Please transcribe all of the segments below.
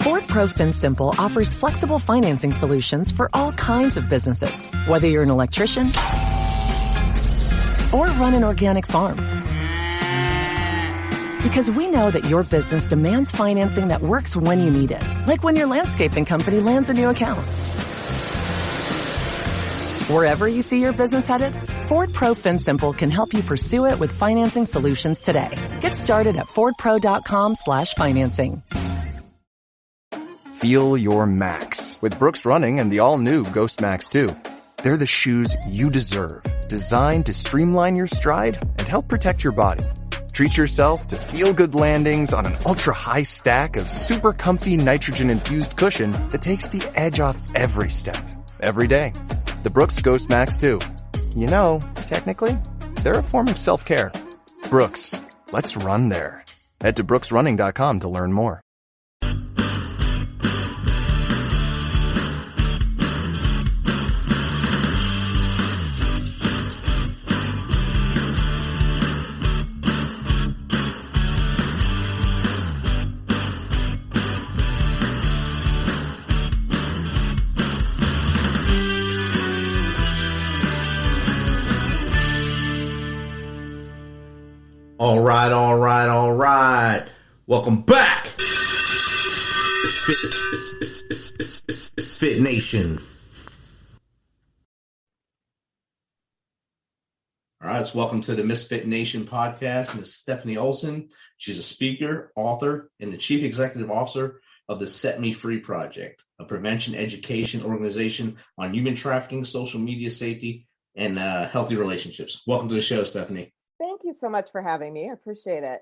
Ford Pro Simple offers flexible financing solutions for all kinds of businesses, whether you're an electrician or run an organic farm. Because we know that your business demands financing that works when you need it, like when your landscaping company lands a new account. Wherever you see your business headed, Ford Pro Simple can help you pursue it with financing solutions today. Get started at fordpro.com/financing. Feel your max with Brooks Running and the all-new Ghost Max 2. They're the shoes you deserve, designed to streamline your stride and help protect your body. Treat yourself to feel-good landings on an ultra-high stack of super comfy nitrogen-infused cushion that takes the edge off every step, every day. The Brooks Ghost Max 2. You know, technically, they're a form of self-care. Brooks, let's run there. Head to brooksrunning.com to learn more. All right. Welcome back. It's Fit Nation. All right, so welcome to the Misfit Nation podcast. Ms. Stephanie Olson. She's a speaker, author, and the chief executive officer of the Set Me Free Project, a prevention education organization on human trafficking, social media safety, and healthy relationships. Welcome to the show, Stephanie. Thank you so much for having me. I appreciate it.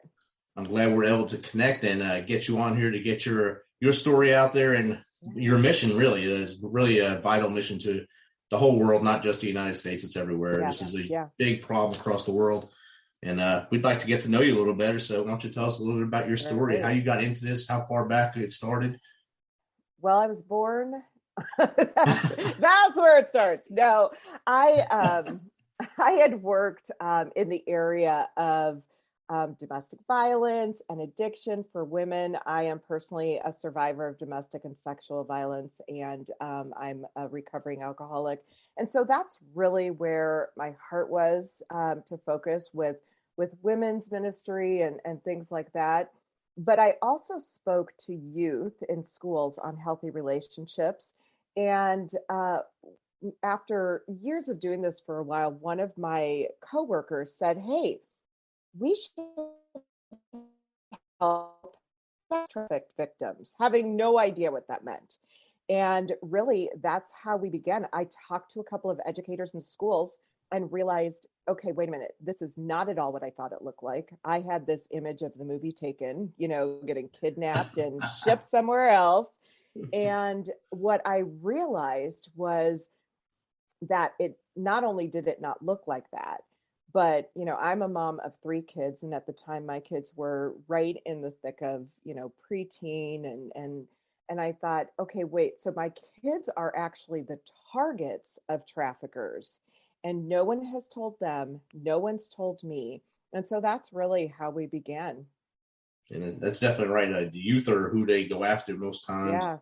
I'm glad we're able to connect and get you on here to get your story out there. And your mission really is really a vital mission to the whole world, not just the United States. It's everywhere. This is a big problem across the world. And we'd like to get to know you a little better. So why don't you tell us a little bit about your story, how you got into this, how far back it started? Well, I was born. That's where it starts. No, I had worked in the area of domestic violence and addiction for women. I am personally a survivor of domestic and sexual violence, and I'm a recovering alcoholic. And so that's really where my heart was to focus with women's ministry and things like that. But I also spoke to youth in schools on healthy relationships. And after years of doing this for a while, one of my coworkers said, "Hey, we should help sex trafficked victims," having no idea what that meant. And really, that's how we began. I talked to a couple of educators in schools and realized, okay, wait a minute, this is not at all what I thought it looked like. I had this image of the movie Taken, getting kidnapped and shipped somewhere else. And what I realized was that it not only did it not look like that, but, I'm a mom of 3 kids. And at the time my kids were right in the thick of, preteen. And I thought, okay, wait, so my kids are actually the targets of traffickers and no one has told them, no one's told me. And so that's really how we began. And that's definitely right. The youth are who they go after most times.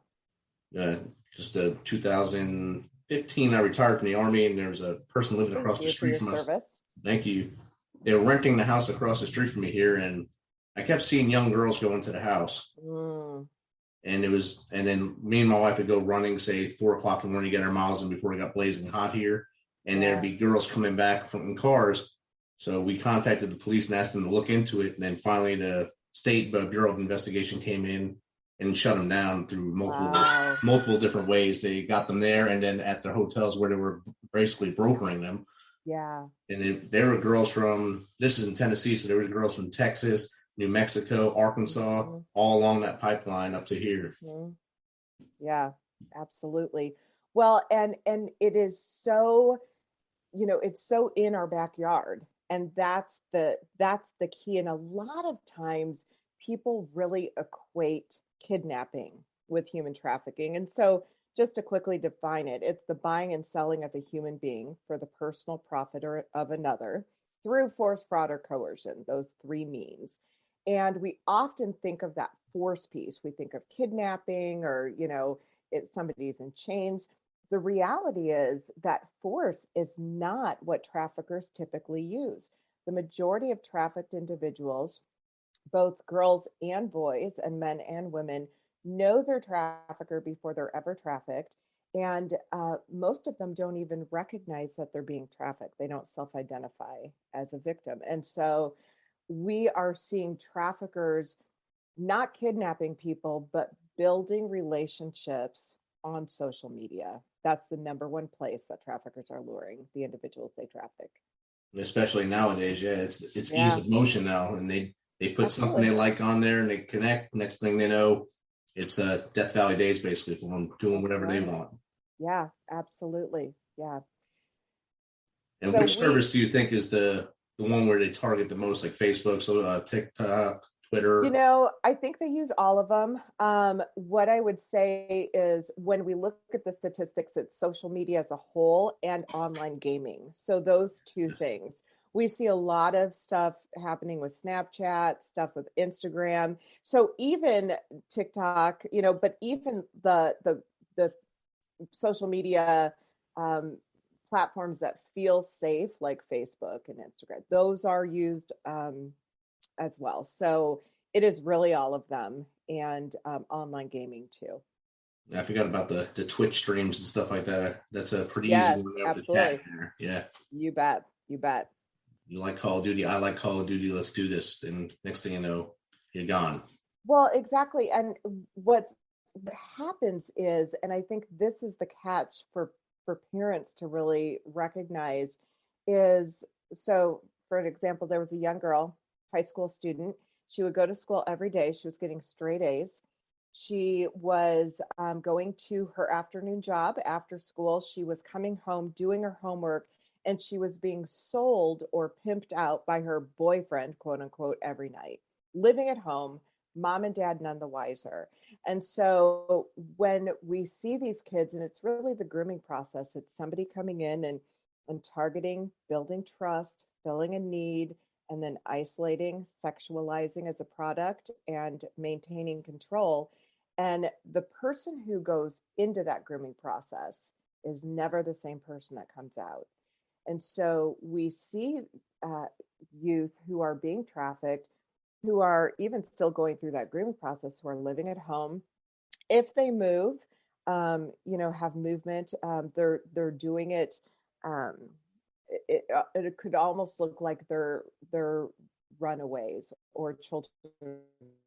Yeah. Just 2015, I retired from the Army, and there was a person living across the street from us. Thank you. They were renting the house across the street from me here, and I kept seeing young girls go into the house. And then me and my wife would go running, say 4:00 in the morning, to get our miles in before it got blazing hot here. And there'd be girls coming back from cars. So we contacted the police and asked them to look into it. And then finally the State Bureau of Investigation came in and shut them down through multiple different ways. They got them there and then at their hotels where they were basically brokering them. Yeah. And there were girls from, this is in Tennessee, so there were girls from Texas, New Mexico, Arkansas, all along that pipeline up to here. Yeah, absolutely. Well, and it is so, it's so in our backyard. And that's the key. And a lot of times people really equate kidnapping with human trafficking. And so just to quickly define it, it's the buying and selling of a human being for the personal profit of another through force, fraud, or coercion, those 3 means. And we often think of that force piece. We think of kidnapping or, somebody's in chains. The reality is that force is not what traffickers typically use. The majority of trafficked individuals, both girls and boys, and men and women, know their trafficker before they're ever trafficked. And most of them don't even recognize that they're being trafficked. They don't self identify as a victim. And so we are seeing traffickers not kidnapping people, but building relationships on social media. That's the number one place that traffickers are luring the individuals they traffic. Especially nowadays, yeah, it's ease of motion now, and they put something they like on there and they connect. Next thing they know, it's Death Valley days basically for them doing whatever they want. Yeah, absolutely. Yeah. And so which service do you think is the one where they target the most, like Facebook, so TikTok, Twitter? I think they use all of them. What I would say is when we look at the statistics, it's social media as a whole and online gaming. So those two things. We see a lot of stuff happening with Snapchat, stuff with Instagram. So even TikTok, but even the social media platforms that feel safe, like Facebook and Instagram, those are used as well. So it is really all of them, and online gaming too. Yeah, I forgot about the Twitch streams and stuff like that. That's a pretty easy one to chat in there. Yeah. You bet. You like Call of Duty, I like Call of Duty, let's do this. And next thing you know, you're gone. Well, exactly. And what happens is, and I think this is the catch for parents to really recognize is, so for an example, there was a young girl, high school student. She would go to school every day. She was getting straight A's. She was going to her afternoon job after school. She was coming home, doing her homework, and she was being sold or pimped out by her boyfriend, quote unquote, every night, living at home, mom and dad none the wiser. And so when we see these kids, and it's really the grooming process, it's somebody coming in and targeting, building trust, filling a need, and then isolating, sexualizing as a product, and maintaining control. And the person who goes into that grooming process is never the same person that comes out. And so we see youth who are being trafficked, who are even still going through that grooming process, who are living at home. If they move, have movement, they're doing it. It could almost look like they're runaways or children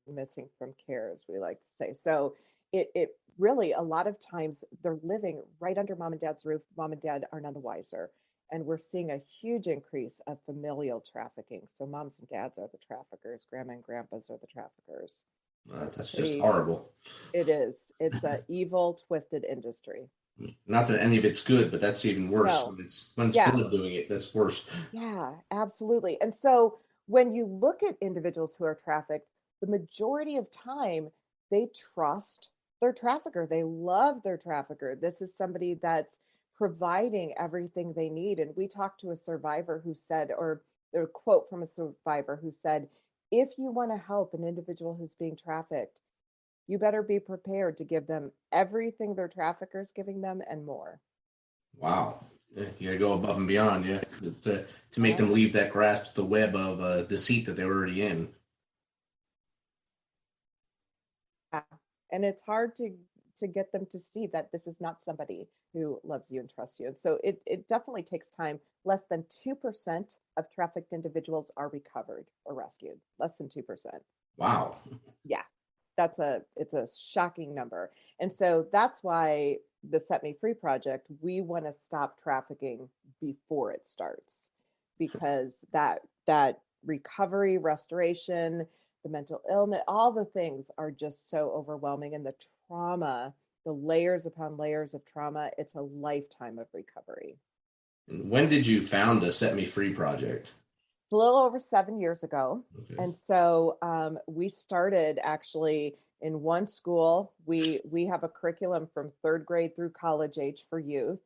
missing from care, as we like to say. So it really, a lot of times they're living right under mom and dad's roof. Mom and dad are none the wiser. And we're seeing a huge increase of familial trafficking. So moms and dads are the traffickers, grandma and grandpas are the traffickers. That's just horrible. It is. It's an evil, twisted industry. Not that any of it's good, but that's even worse. No. When it's blood doing it, that's worse. Yeah, absolutely. And so when you look at individuals who are trafficked, the majority of time they trust their trafficker. They love their trafficker. This is somebody that's providing everything they need. And we talked to a survivor who said, or a quote from a survivor who said, if you want to help an individual who's being trafficked, you better be prepared to give them everything their trafficker's giving them and more. Wow. You gotta go above and beyond, to make them leave that grasp the web of deceit that they're already in. Yeah. And it's hard to get them to see that this is not somebody who loves you and trusts you. And so it definitely takes time. Less than 2% of trafficked individuals are recovered or rescued. Less than 2%. Wow. Yeah. It's a shocking number. And so that's why the Set Me Free project, we want to stop trafficking before it starts, because that recovery, restoration, the mental illness, all the things are just so overwhelming, and the trauma, the layers upon layers of trauma, it's a lifetime of recovery. When did you found the Set Me Free project? A little over 7 years ago. Okay. And so we started actually in one school. We have a curriculum from third grade through college age for youth.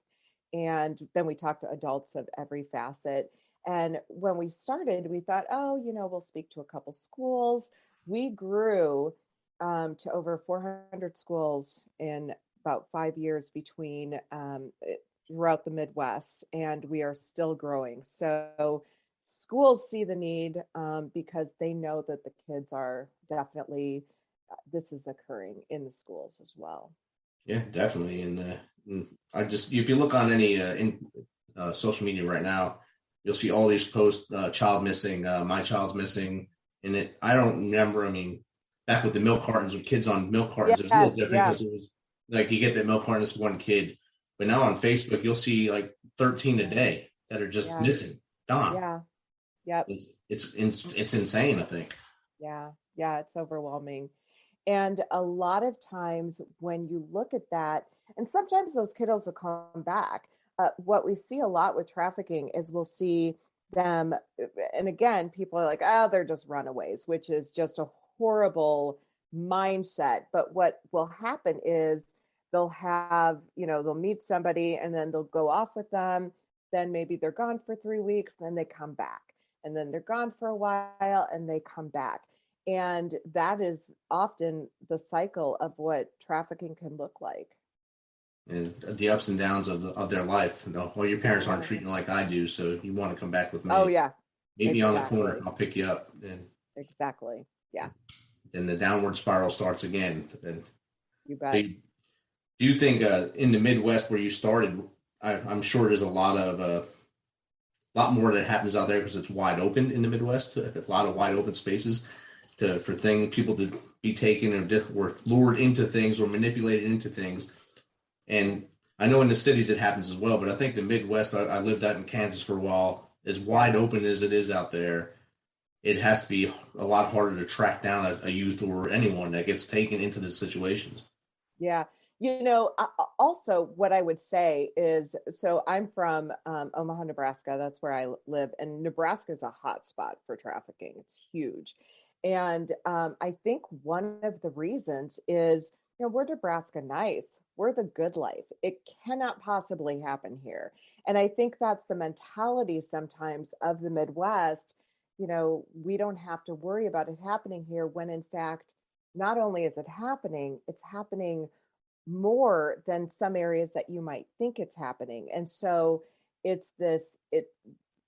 And then we talk to adults of every facet. And when we started, we thought, we'll speak to a couple schools. We grew to over 400 schools in about 5 years throughout the Midwest, and we are still growing. So schools see the need because they know that the kids are definitely, this is occurring in the schools as well. Yeah, definitely. And if you look on any social media right now, you'll see all these posts, child missing, my child's missing. And I don't remember, I mean, back with the milk cartons, with kids on milk cartons, it was a little different because it was like you get that milk carton, it's one kid. But now on Facebook, you'll see like 13 a day that are just missing, gone. Yeah. Yep. It's insane, I think. Yeah. Yeah. It's overwhelming. And a lot of times when you look at that, and sometimes those kiddos will come back. What we see a lot with trafficking is we'll see them, and again, people are like, oh, they're just runaways, which is just a horrible mindset. But what will happen is they'll meet somebody and then they'll go off with them. Then maybe they're gone for 3 weeks, then they come back. And then they're gone for a while and they come back. And that is often the cycle of what trafficking can look like. And the ups and downs of their life. Well, your parents aren't treating like I do, so you want to come back with me. Oh, yeah. Maybe on the corner, I'll pick you up. And exactly. Yeah. Then the downward spiral starts again. And you bet. Do you think in the Midwest where you started, I'm sure there's a lot more that happens out there because it's wide open in the Midwest, a lot of wide open spaces for people to be taken or lured into things or manipulated into things. And I know in the cities it happens as well, but I think the Midwest, I lived out in Kansas for a while, as wide open as it is out there, it has to be a lot harder to track down a youth or anyone that gets taken into the situations. Yeah. Also what I would say is, so I'm from Omaha, Nebraska. That's where I live. And Nebraska is a hot spot for trafficking. It's huge. And I think one of the reasons is, we're Nebraska nice. We're the good life. It cannot possibly happen here. And I think that's the mentality sometimes of the Midwest. We don't have to worry about it happening here when in fact, not only is it happening, it's happening more than some areas that you might think it's happening. And so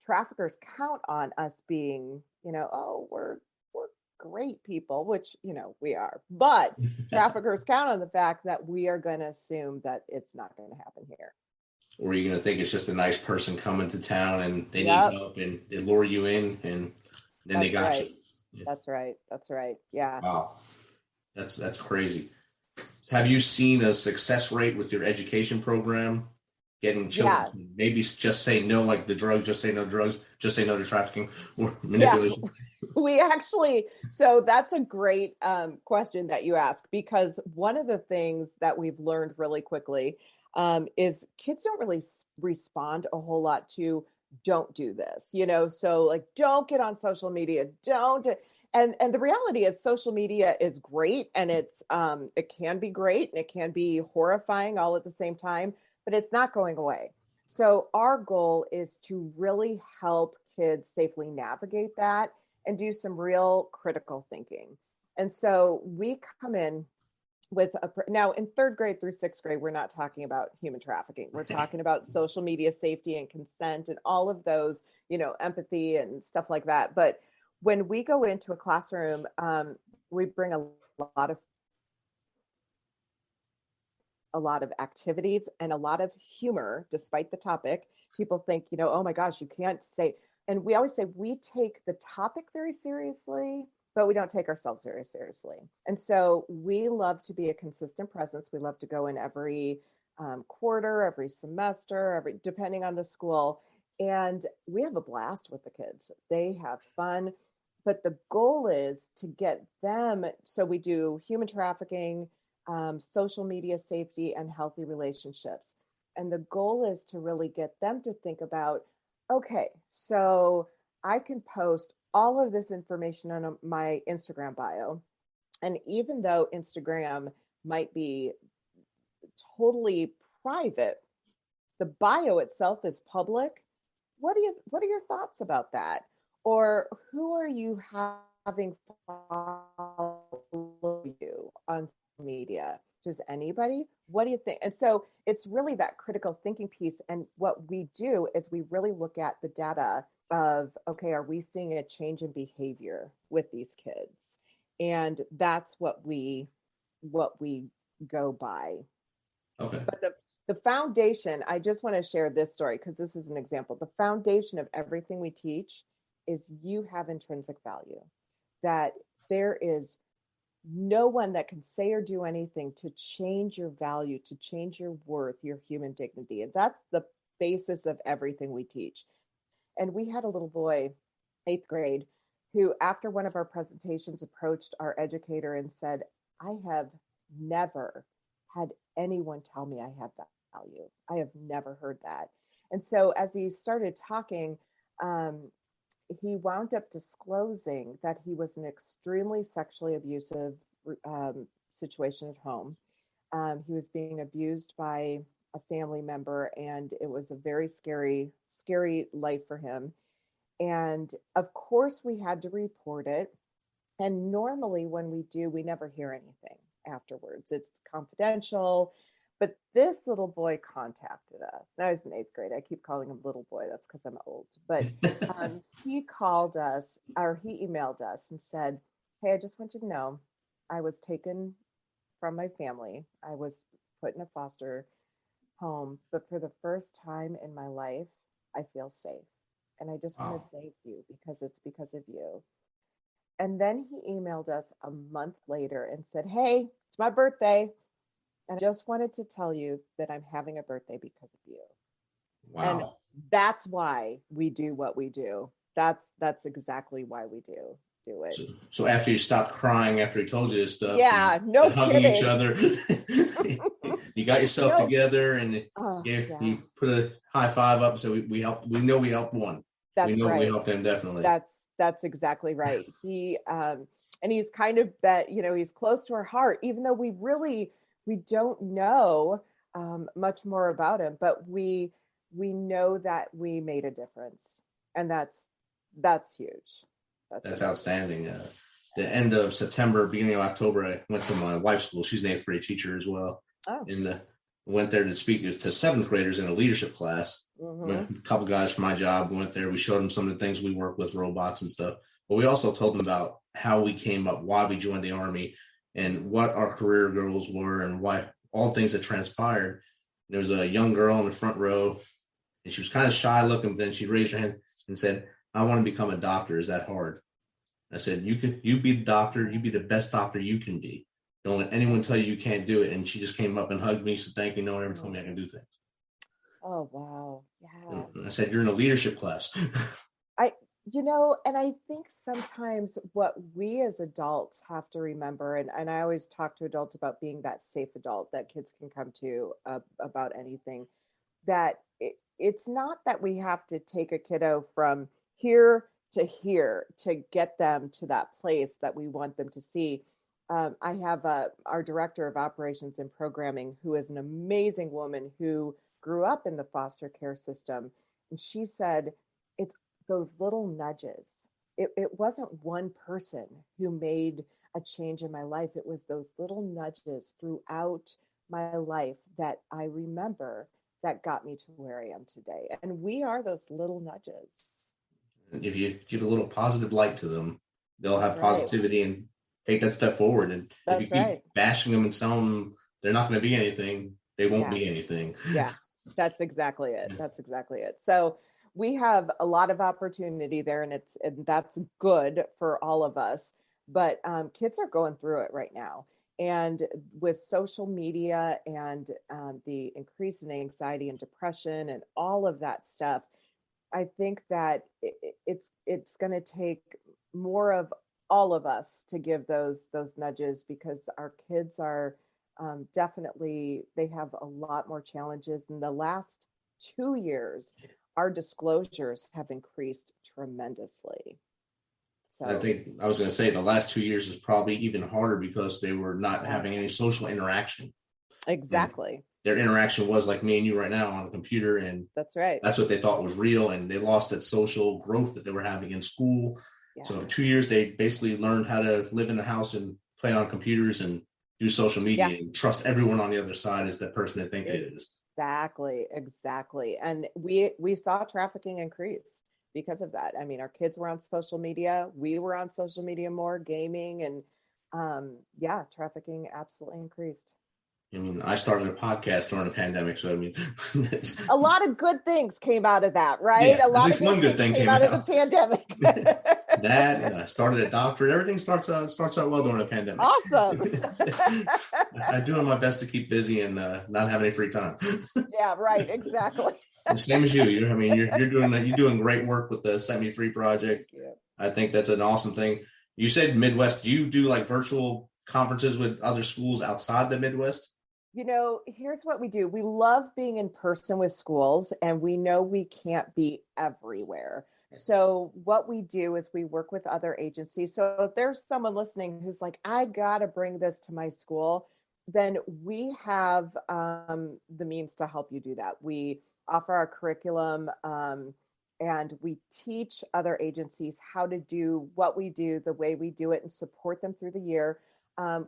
traffickers count on us being, oh, we're great people, which, we are, but traffickers count on the fact that we are going to assume that it's not going to happen here. Or you're going to think it's just a nice person coming to town and they need help and they lure you in and then they got you. Yeah. That's right. Yeah. Wow. That's crazy. Have you seen a success rate with your education program? Getting children to maybe just say no, like the drugs, just say no drugs, just say no to trafficking or manipulation? Yeah. We actually, so that's a great question that you ask, because one of the things that we've learned really quickly is kids don't really respond a whole lot to don't do this, so like, don't get on social media, don't. And the reality is social media is great, and it can be great and it can be horrifying all at the same time, but it's not going away. So our goal is to really help kids safely navigate that and do some real critical thinking. And so we come in with now in 3rd grade through 6th grade, we're not talking about human trafficking. We're talking about social media safety and consent and all of those, empathy and stuff like that. But when we go into a classroom, we bring a lot of activities and a lot of humor, despite the topic. People think, oh my gosh, you can't say. And we always say we take the topic very seriously, but we don't take ourselves very seriously. And so we love to be a consistent presence. We love to go in every quarter, every semester, depending on the school. And we have a blast with the kids. They have fun. But the goal is to get them. So we do human trafficking, social media safety, and healthy relationships. And the goal is to really get them to think about, okay, so I can post all of this information on my Instagram bio. And even though Instagram might be totally private, the bio itself is public. What are your thoughts about that? Or who are you having follow you on media? Just anybody? What do you think? And so it's really that critical thinking piece. And what we do is we really look at the data of, okay, are we seeing a change in behavior with these kids? And that's what we go by. Okay. But the foundation, I just want to share this story because this is an example. The foundation of everything we teach is you have intrinsic value, that there is no one that can say or do anything to change your value, to change your worth, your human dignity. And that's the basis of everything we teach. And we had a little boy, 8th grade, who after one of our presentations approached our educator and said, I have never had anyone tell me I have value. I have never heard that. And so as he started talking, he wound up disclosing that he was in an extremely sexually abusive situation at home. He was being abused by a family member, and it was a very scary life for him. And of course, we had to report it. And normally when we do, we never hear anything afterwards. It's confidential. But this little boy contacted us. Now he's in 8th grade. I keep calling him little boy. That's because I'm old. But he called us, or he emailed us and said, hey, I just want you to know, I was taken from my family. I was put in a foster home. But for the first time in my life, I feel safe. And I just want to thank you because it's because of you. And then he emailed us a month later and said, hey, it's my birthday. And I just wanted to tell you that I'm having a birthday because of you. Wow. And that's why we do what we do. That's exactly why we do it. So after you stopped crying after he told you this stuff, yeah, no hugging kidding. each other, you got yourself together and you put a high five up. So we helped. We know we helped one. That's we know right. We helped him definitely. That's exactly right. He and he's kind of he's close to our heart, even though we don't know much more about him, but we know that we made a difference, and that's huge. That's outstanding. The end of September, beginning of October, I went to my wife's school. She's an 8th grade teacher as well. Oh. And went there to speak to 7th graders in a leadership class. Mm-hmm. A couple guys from my job went there. We showed them some of the things we work with, robots and stuff. But we also told them about how we came up, why we joined the Army, and what our career goals were, and why all things that transpired. There was a young girl in the front row, and she was kind of shy looking, but then she raised her hand and said, I want to become a doctor. Is that hard? I said, you be the doctor. You be the best doctor you can be. Don't let anyone tell you can't do it. And she just came up and hugged me. Said, thank you. No one ever told me I can do things. Oh, wow. Yeah. And I said, you're in a leadership class. And I think sometimes what we as adults have to remember, and I always talk to adults about being that safe adult that kids can come to about anything, that it's not that we have to take a kiddo from here to here to get them to that place that we want them to see. I have our director of operations and programming, who is an amazing woman who grew up in the foster care system. And she said, it's those little nudges. It wasn't one person who made a change in my life. It was those little nudges throughout my life that I remember that got me to where I am today. And we are those little nudges. If you give a little positive light to them, they'll have positivity and take that step forward. And if you keep bashing them and telling them they're not going to be anything, they won't be anything. Yeah, that's exactly it. That's exactly it. So we have a lot of opportunity there, and that's good for all of us. But kids are going through it right now. And with social media and the increase in anxiety and depression and all of that stuff, I think that it's going to take more of all of us to give those nudges, because our kids are definitely, they have a lot more challenges. In the last 2 years, our disclosures have increased tremendously. So I think I was going to say the last 2 years is probably even harder because they were not having any social interaction. Exactly. Their interaction was like me and you right now on a computer, and that's right. That's what they thought was real, and they lost that social growth that they were having in school. Yeah. So in 2 years, they basically learned how to live in the house and play on computers and do social media and trust everyone on the other side as the person they think it is. Exactly. And we saw trafficking increase because of that. I mean, our kids were on social media. We were on social media more, gaming, and trafficking absolutely increased. I mean, I started a podcast during the pandemic, so I mean, a lot of good things came out of that, right? Yeah, a lot at least of one good thing came out of the pandemic. That, and I started a doctorate. Everything starts out well during a pandemic. Awesome. I'm doing my best to keep busy and not have any free time. Yeah, right. Exactly. Same as you. You're doing great work with the Set Me Free project. I think that's an awesome thing. You said Midwest. Do you do like virtual conferences with other schools outside the Midwest? Here's what we do. We love being in person with schools, and we know we can't be everywhere. So what we do is we work with other agencies. So if there's someone listening who's like, I got to bring this to my school, then we have the means to help you do that. We offer our curriculum, and we teach other agencies how to do what we do, the way we do it, and support them through the year.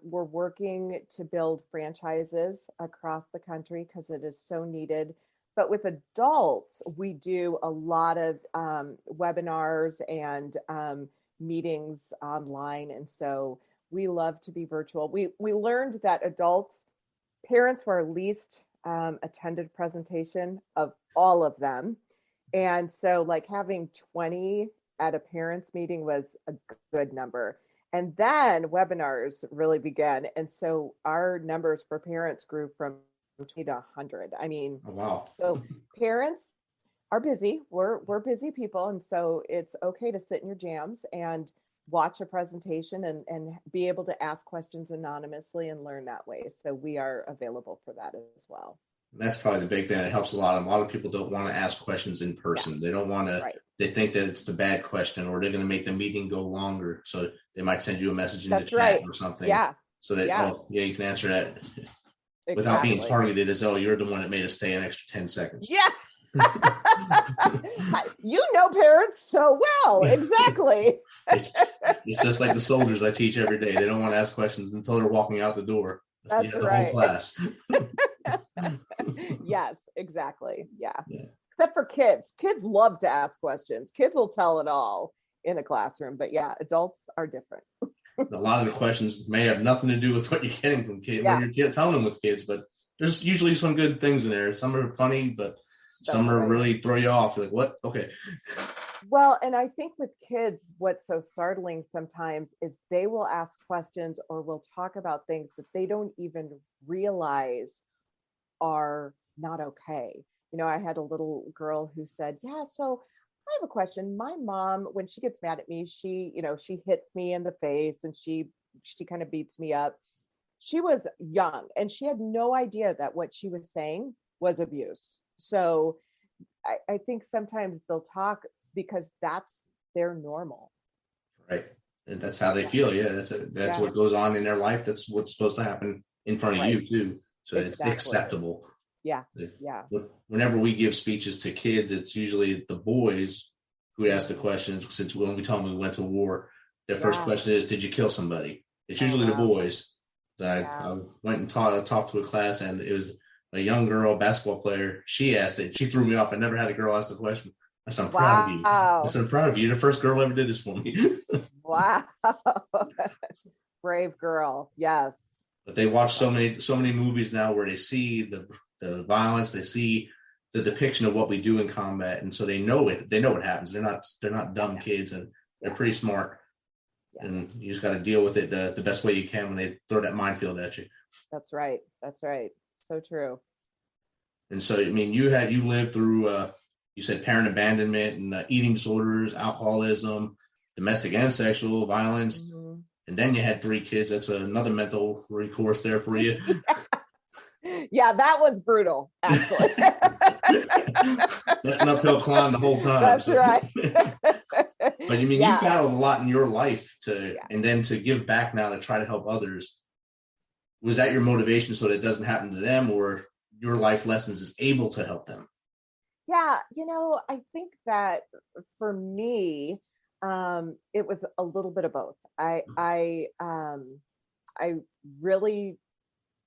We're working to build franchises across the country because it is so needed. But with adults, we do a lot of webinars and meetings online. And so we love to be virtual. We learned that parents were our least attended presentation of all of them. And so like having 20 at a parents meeting was a good number. And then webinars really began. And so our numbers for parents grew from 20 to 100. I mean, oh, wow. So parents are busy. We're busy people. And so it's okay to sit in your jams and watch a presentation and be able to ask questions anonymously and learn that way. So we are available for that as well. That's probably the big thing. It helps a lot. A lot of people don't want to ask questions in person. They don't want to, They think that it's the bad question or they're going to make the meeting go longer. So they might send you a message in the chat or something. Yeah. So that, you can answer that without being targeted as, you're the one that made us stay an extra 10 seconds. Yeah. Parents so well. Exactly. It's just like the soldiers I teach every day. They don't want to ask questions until they're walking out the door. That's the whole class. Yes, exactly. Yeah. Except for kids. Kids love to ask questions. Kids will tell it all in a classroom. But adults are different. A lot of the questions may have nothing to do with what you're getting from kids, what you're telling them with kids, but there's usually some good things in there. Some are funny, but some are really throw you off. You're like, what? Okay. Well, and I think with kids, what's so startling sometimes is they will ask questions or will talk about things that they don't even realize are not okay. I had a little girl who said, so I have a question. My mom, when she gets mad at me, she hits me in the face and she kind of beats me up. She was young and she had no idea that what she was saying was abuse. So I think sometimes they'll talk because that's their normal. Right. And that's how they feel. Yeah. That's what goes on in their life. That's what's supposed to happen in front of you too. So it's acceptable. Yeah. Whenever we give speeches to kids, it's usually the boys who ask the questions. Since when we tell them we went to war, their first question is, did you kill somebody? It's usually the boys. I went and talked to a class, and it was a young girl, basketball player. She asked it. She threw me off. I never had a girl ask the question. I said, I'm proud of you. I said, I'm proud of you. You're the first girl ever did this for me. Wow. Brave girl. Yes. But they watch so many movies now where they see the violence, they see the depiction of what we do in combat, and so they know it. They know what happens. They're not dumb kids, and they're pretty smart. Yeah. And you just got to deal with it the best way you can when they throw that minefield at you. That's right. So true. And so, I mean, you lived through. You said parent abandonment and eating disorders, alcoholism, domestic and sexual violence. Mm-hmm. And then you had 3 kids. That's another mental recourse there for you. Yeah, that one's brutal, actually. That's an uphill climb the whole time. That's right. But you battled a lot in your life and then to give back now to try to help others. Was that your motivation so that it doesn't happen to them, or your life lessons is able to help them? Yeah, I think that for me, it was a little bit of both. I I really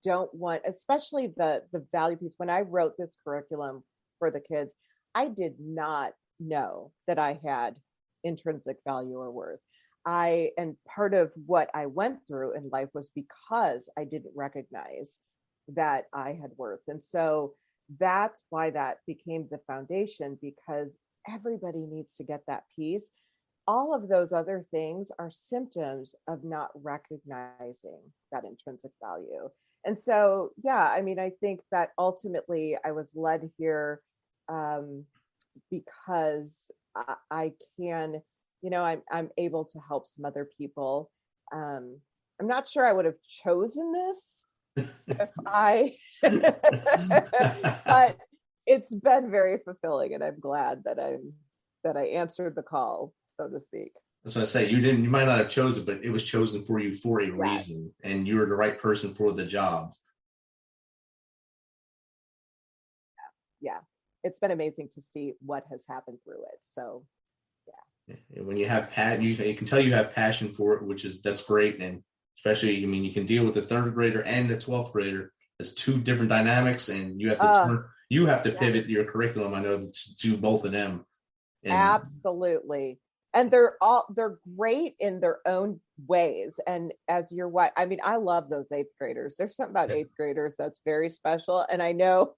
don't want, especially the value piece. When I wrote this curriculum for the kids, I did not know that I had intrinsic value or worth. And part of what I went through in life was because I didn't recognize that I had worth. And so that's why that became the foundation, because everybody needs to get that piece. All of those other things are symptoms of not recognizing that intrinsic value. And so, yeah, I mean, I think that ultimately I was led here because I can, I'm able to help some other people. I'm not sure I would have chosen this if but it's been very fulfilling, and I'm glad that I answered the call, so to speak. That's what I say. You might not have chosen, but it was chosen for you for a reason, and you were the right person for the job. Yeah. It's been amazing to see what has happened through it. So, yeah. And when you have you can tell you have passion for it, that's great. And especially, I mean, you can deal with the third grader and the 12th grader. It's two different dynamics, and you have to pivot your curriculum, I know, to both of them. And absolutely. And they're great in their own ways. And as your wife, I mean, I love those 8th graders. There's something about 8th graders that's very special. And I know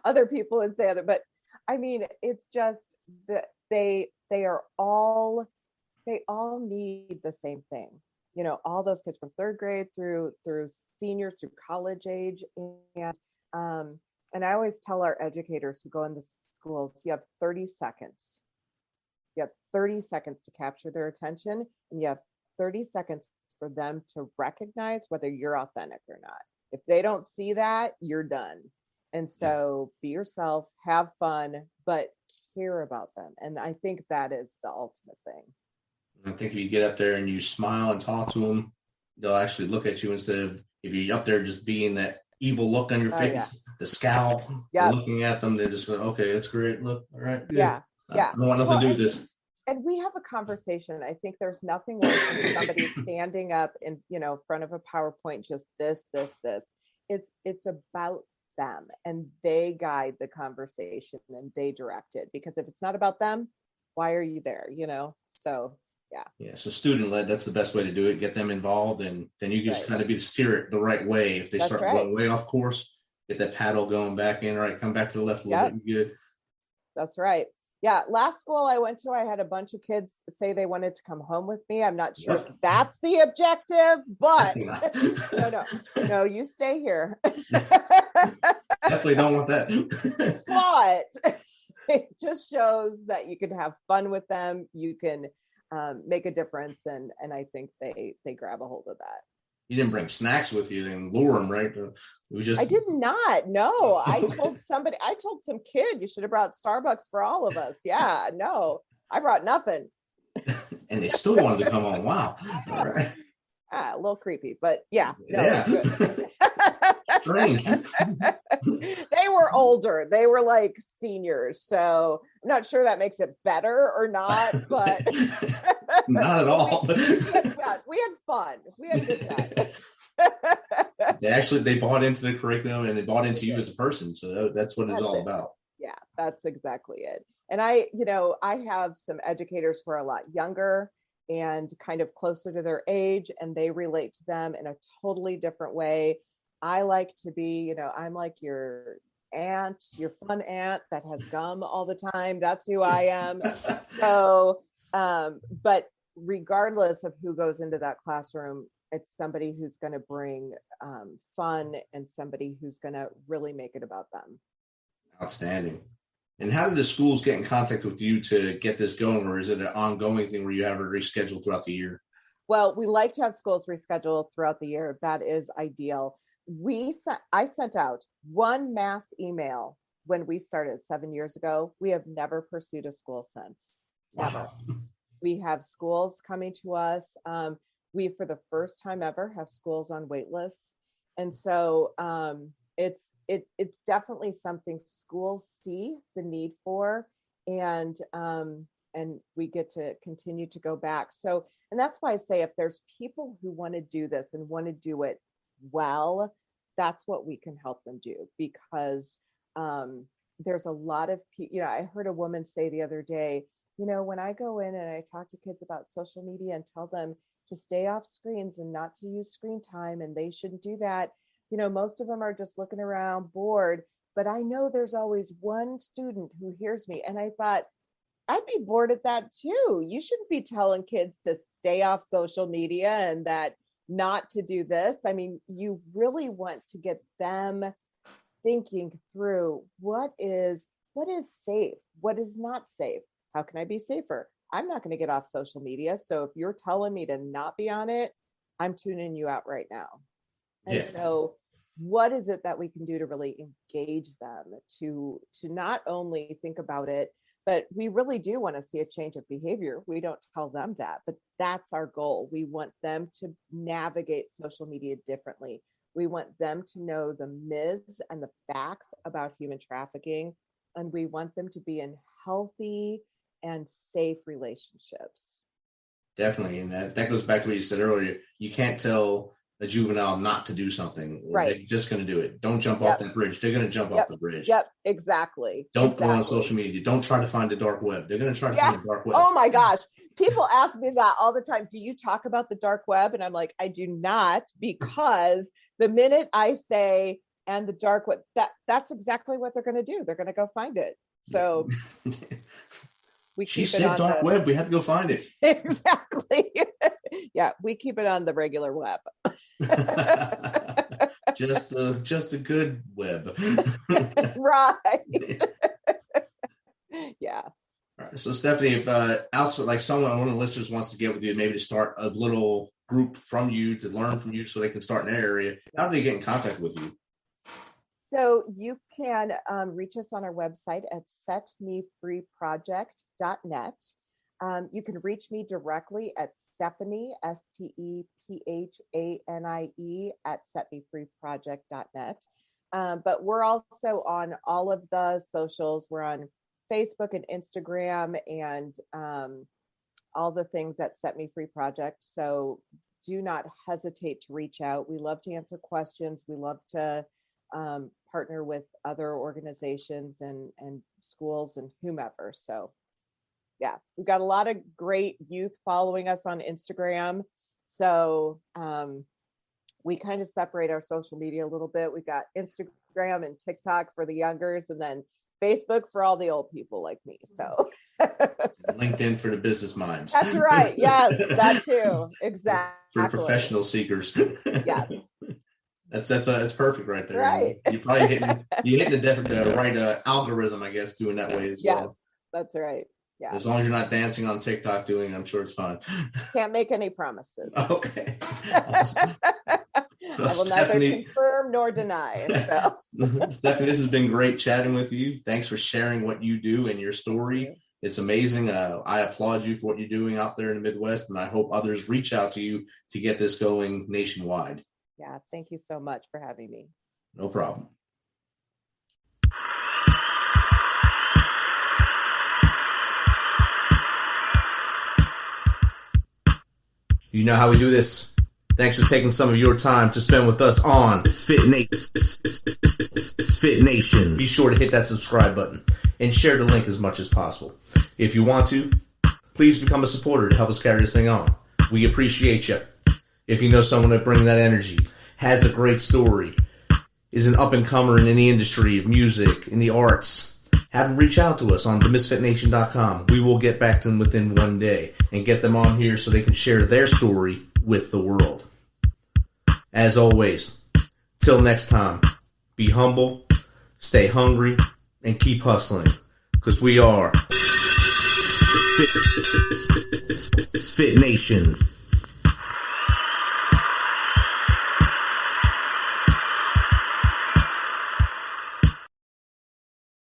other people would say other, but I mean, it's just that they all need the same thing. All those kids from 3rd grade through seniors through college age. And I always tell our educators who go in the schools, you have 30 seconds. You have 30 seconds to capture their attention, and you have 30 seconds for them to recognize whether you're authentic or not. If they don't see that, you're done. And so be yourself, have fun, but care about them. And I think that is the ultimate thing. I think if you get up there and you smile and talk to them, they'll actually look at you instead of if you're up there just being that evil look on your face, the scowl, looking at them, they just go, okay, that's great. Look, all right. Good. Yeah. I don't want nothing to do with this. And we have a conversation. I think there's nothing worse than somebody standing up in, front of a PowerPoint, just this. It's about them, and they guide the conversation and they direct it, because if it's not about them, why are you there? So so student led, that's the best way to do it. Get them involved, and then you just kind of steer it the right way. If they start going way off course, get that paddle going back in. All right, come back to the left a little bit. Good. That's right. Yeah, last school I went to, I had a bunch of kids say they wanted to come home with me. I'm not sure if that's the objective, but no, you stay here. Definitely don't want that. But it just shows that you can have fun with them. You can make a difference, and I think they grab a hold of that. You didn't bring snacks with you and lure them, right? It was just. I did not. No, I told some kid you should have brought Starbucks for all of us. Yeah, no, I brought nothing. And they still wanted to come on. Wow. All right. A little creepy, but yeah. No, Strange. They were older. They were like seniors. So I'm not sure that makes it better or not, but not at all. We had fun. We had good time. They bought into the curriculum, and they bought into you as a person. So that's what it's all about. Yeah, that's exactly it. And I have some educators who are a lot younger and kind of closer to their age, and they relate to them in a totally different way. I like to be, I'm like your aunt, your fun aunt that has gum all the time. That's who I am. So, but regardless of who goes into that classroom, it's somebody who's going to bring fun, and somebody who's going to really make it about them. Outstanding. And how did the schools get in contact with you to get this going, or is it an ongoing thing where you have it rescheduled throughout the year? Well, we like to have schools rescheduled throughout the year. That is ideal. I sent out one mass email when we started 7 years ago. We have never pursued a school since. Never. Wow. We have schools coming to us. We, for the first time ever, have schools on wait lists. And so it's definitely something schools see the need for. And we get to continue to go back. So, and that's why I say, if there's people who want to do this and want to do it well, that's what we can help them do, because there's a lot of people, I heard a woman say the other day, when I go in and I talk to kids about social media and tell them to stay off screens and not to use screen time, and they shouldn't do that, most of them are just looking around bored. But I know there's always one student who hears me. And I thought, I'd be bored at that too. You shouldn't be telling kids to stay off social media and that not to do this. I mean, you really want to get them thinking through what is safe, what is not safe. How can I be safer? I'm not going to get off social media. So if you're telling me to not be on it, I'm tuning you out right now. And so what is it that we can do to really engage them to not only think about it, but we really do want to see a change of behavior. We don't tell them that, but that's our goal. We want them to navigate social media differently. We want them to know the myths and the facts about human trafficking, and we want them to be in healthy and safe relationships. Definitely. And that goes back to what you said earlier. You can't tell a juvenile not to do something. Right. They're just going to do it. Don't jump off that bridge. They're going to jump off the bridge. Yep, exactly. Don't go on social media. Don't try to find the dark web. They're going to try to find the dark web. Oh my gosh. People ask me that all the time. Do you talk about the dark web? And I'm like, I do not, because the minute I say, and the dark web, that's exactly what they're going to do. They're going to go find it. So she said dark web. We have to go find it. Exactly. Yeah, we keep it on the regular web. just a good web. Right. Yeah. All right. So Stephanie, if outside, like one of the listeners wants to get with you, maybe to start a little group from you to learn from you so they can start in their area, how do they get in contact with you? So you can reach us on our website at setmefreeproject.net. You can reach me directly at Stephanie, STEPHANIE at setmefreeproject.net. But we're also on all of the socials. We're on Facebook and Instagram and all the things at Set Me Free Project. So do not hesitate to reach out. We love to answer questions. We love to partner with other organizations and schools and whomever. So yeah, we've got a lot of great youth following us on Instagram. So we kind of separate our social media a little bit. We've got Instagram and TikTok for the youngers, and then Facebook for all the old people like me. So LinkedIn for the business minds. That's right. Yes, that too. Exactly. For professional seekers. Yes. That's perfect right there. Right. You probably hitting the right algorithm, I guess, doing that way as well. Yes, that's right. Yeah. As long as you're not dancing on TikTok doing, I'm sure it's fine. Can't make any promises. Okay. Awesome. I will neither confirm nor deny. So. Stephanie, this has been great chatting with you. Thanks for sharing what you do and your story. It's amazing. I applaud you for what you're doing out there in the Midwest, and I hope others reach out to you to get this going nationwide. Yeah, thank you so much for having me. No problem. You know how we do this. Thanks for taking some of your time to spend with us on Fit Nation. Be sure to hit that subscribe button and share the link as much as possible. If you want to, please become a supporter to help us carry this thing on. We appreciate you. If you know someone that brings that energy, has a great story, is an up-and-comer in the industry of music, in the arts, have them reach out to us on themisfitnation.com. We will get back to them within one day and get them on here so they can share their story with the world. As always, till next time, be humble, stay hungry, and keep hustling, because we are Fit Nation.